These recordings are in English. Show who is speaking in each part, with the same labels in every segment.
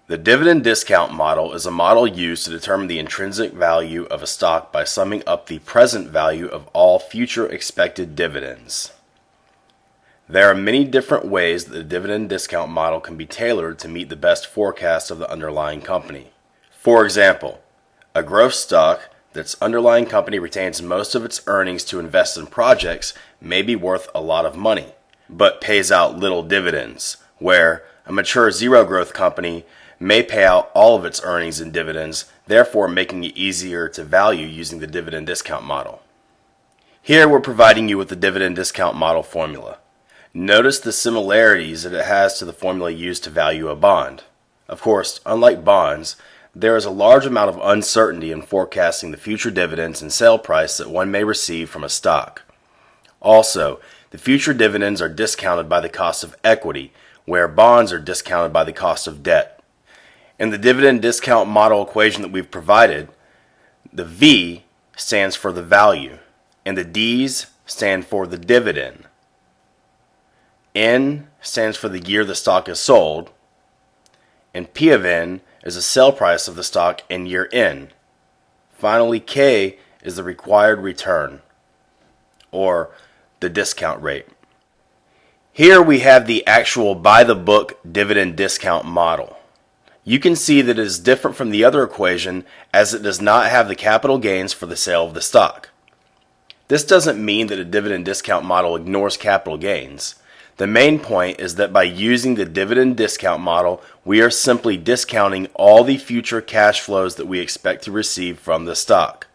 Speaker 1: The dividend discount model is a model used to determine the intrinsic value of a stock by summing up the present value of all future expected dividends. There are many different ways that the dividend discount model can be tailored to meet the best forecast of the underlying company. For example, a growth stock that's underlying company retains most of its earnings to invest in projects may be worth a lot of money, but pays out little dividends, where a mature zero growth company may pay out all of its earnings in dividends, therefore making it easier to value using the dividend discount model. Here we're providing you with the dividend discount model formula. Notice the similarities that it has to the formula used to value a bond. Of course, unlike bonds, there is a large amount of uncertainty in forecasting the future dividends and sale price that one may receive from a stock. Also, the future dividends are discounted by the cost of equity, where bonds are discounted by the cost of debt. In the dividend discount model equation that we've provided, the V stands for the value, and the D's stand for the dividend. N stands for the year the stock is sold, and P of N is the sale price of the stock in year N. Finally, K is the required return, or the discount rate. Here we have the actual by-the-book dividend discount model. You can see that it is different from the other equation as it does not have the capital gains for the sale of the stock. This doesn't mean that a dividend discount model ignores capital gains. The main point is that by using the dividend discount model, we are simply discounting all the future cash flows that we expect to receive from the stock.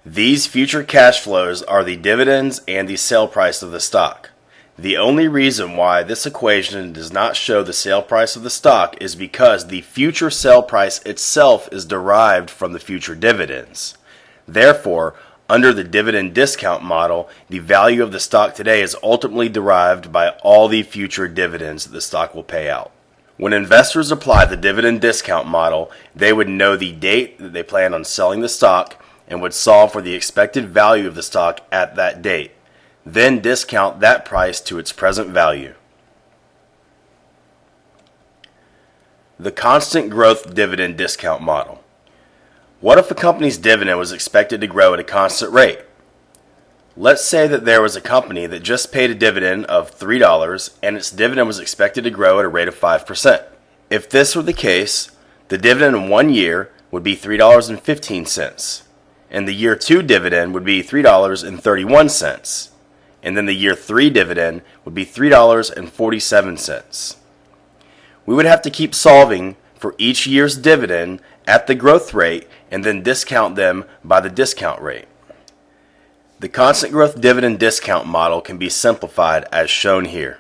Speaker 1: These future cash flows are the dividends and the sale price of the stock. The only reason why this equation does not show the sale price of the stock is because the future sale price itself is derived from the future dividends. Therefore, under the dividend discount model, the value of the stock today is ultimately derived by all the future dividends that the stock will pay out. When investors apply the dividend discount model, they would know the date that they plan on selling the stock and would solve for the expected value of the stock at that date. Then discount that price to its present value. The constant growth dividend discount model. What if a company's dividend was expected to grow at a constant rate? Let's say that there was a company that just paid a dividend of $3 and its dividend was expected to grow at a rate of 5%. If this were the case, the dividend in 1 year would be $3.15, and the year 2 dividend would be $3.31. And then the year 3 dividend would be $3.47. We would have to keep solving for each year's dividend at the growth rate and then discount them by the discount rate. The constant growth dividend discount model can be simplified as shown here.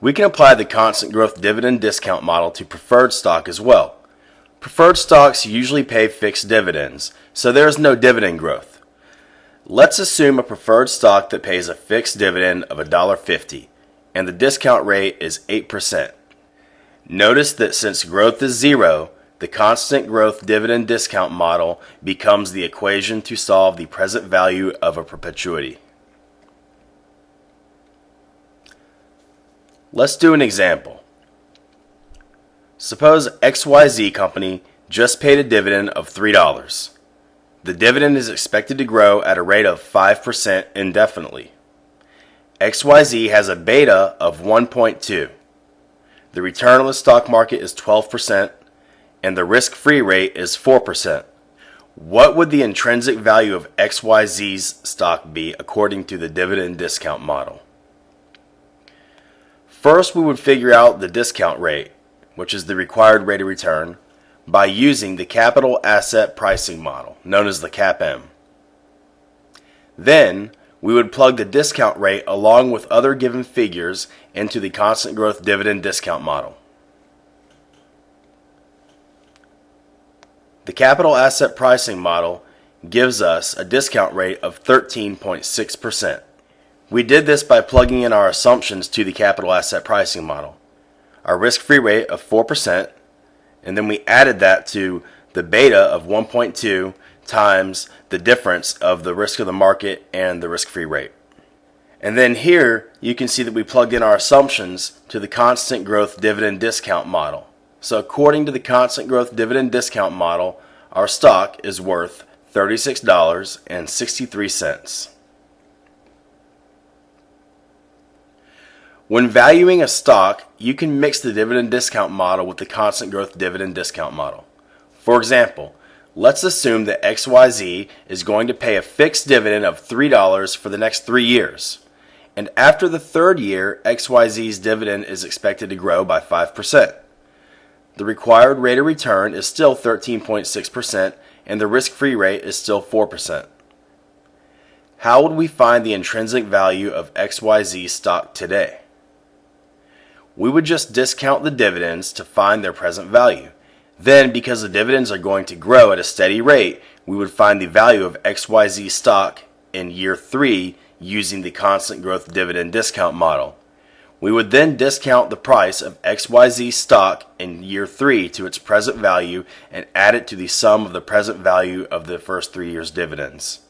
Speaker 1: We can apply the constant growth dividend discount model to preferred stock as well. Preferred stocks usually pay fixed dividends, so there is no dividend growth. Let's assume a preferred stock that pays a fixed dividend of $1.50, and the discount rate is 8%. Notice that since growth is zero, the constant growth dividend discount model becomes the equation to solve the present value of a perpetuity. Let's do an example. Suppose XYZ Company just paid a dividend of $3. The dividend is expected to grow at a rate of 5% indefinitely. XYZ has a beta of 1.2. The return on the stock market is 12%, and the risk-free rate is 4%. What would the intrinsic value of XYZ's stock be according to the dividend discount model? First, we would figure out the discount rate, which is the required rate of return, by using the capital asset pricing model, known as the CAPM. Then, we would plug the discount rate along with other given figures into the constant growth dividend discount model. The capital asset pricing model gives us a discount rate of 13.6%. We did this by plugging in our assumptions to the capital asset pricing model. Our risk-free rate of 4%, and then we added that to the beta of 1.2 times the difference of the risk of the market and the risk-free rate. And then here you can see that we plugged in our assumptions to the constant growth dividend discount model. So according to the constant growth dividend discount model, our stock is worth $36.63. When valuing a stock, you can mix the dividend discount model with the constant growth dividend discount model. For example, let's assume that XYZ is going to pay a fixed dividend of $3 for the next 3 years. And after the third year, XYZ's dividend is expected to grow by 5%. The required rate of return is still 13.6%, and the risk-free rate is still 4%. How would we find the intrinsic value of XYZ stock today? We would just discount the dividends to find their present value. Then, because the dividends are going to grow at a steady rate, we would find the value of XYZ stock in year 3 using the constant growth dividend discount model. We would then discount the price of XYZ stock in year 3 to its present value and add it to the sum of the present value of the first 3 years' dividends.